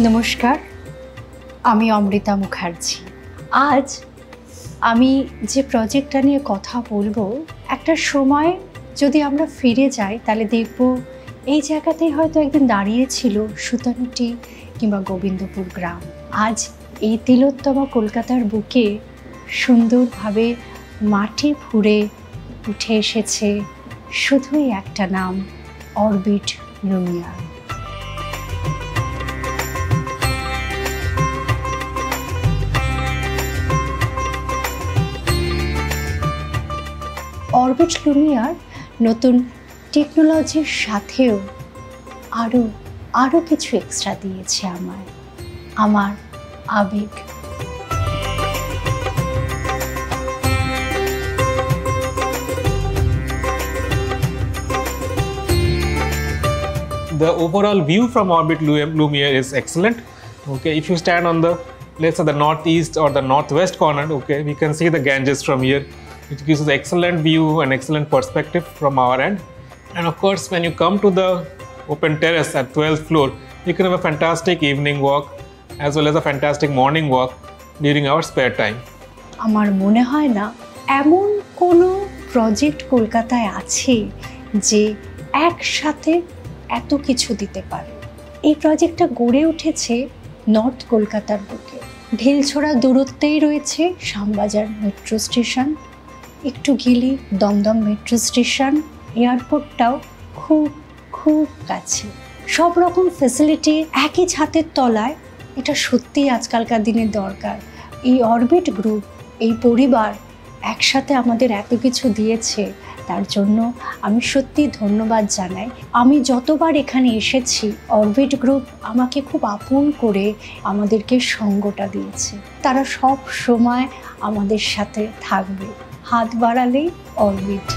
নমস্কার, আমি অমৃতা মুখার্জি। আজ আমি যে প্রজেক্টটা নিয়ে কথা বলবো, একটা সময় যদি আমরা ফিরে যাই তাহলে দেখব এই জায়গাতেই হয়তো একদিন দাঁড়িয়েছিল সুতানুটি কিংবা গোবিন্দপুর গ্রাম। আজ এই তিলোত্তমা কলকাতার বুকে সুন্দরভাবে মাটি ফুঁড়ে উঠে এসেছে শুধুই একটা নাম, অরবিট লুমিয়ার। অরবিট লুমিয়ার নতুন টেকনোলজির সাথেও আরও কিছু এক্সট্রা দিয়েছে আমার আবেগ। The overall view from Orbit Lumiere is excellent. Okay, if you stand on the, let's say, the northeast or the northwest corner, okay, we can see the Ganges from here. It gives us excellent view and excellent perspective from our end. And of course, when you come to the open terrace at 12th floor, you can have a fantastic evening walk as well as a fantastic morning walk during our spare time. আমার মনে হয় না এমন কোনো project কলকাতায় আছে যে একসাথে এত কিছু দিতে পারে। এই প্রজেক্টটা গড়ে উঠেছে নর্থ কলকাতার বুকে। ঢিলছোড়া দূরত্বেই রয়েছে শ্যামবাজার মেট্রো স্টেশন, একটু গেলে দমদম মেট্রো স্টেশন, এয়ারপোর্টটাও খুব খুব কাছে। সব রকম ফ্যাসিলিটি একই ছাদের তলায়, এটা সত্যিই আজকালকার দিনের দরকার। এই অরবিট গ্রুপ, এই পরিবার একসাথে আমাদের এত কিছু দিয়েছে, তার জন্য আমি সত্যি ধন্যবাদ জানাই। আমি যতবার এখানে এসেছি, অরবিট গ্রুপ আমাকে খুব আপন করে আমাদেরকে সঙ্গটা দিয়েছে। তারা সব সময় আমাদের সাথে থাকবে, হাত বাড়ালেই অরবিট।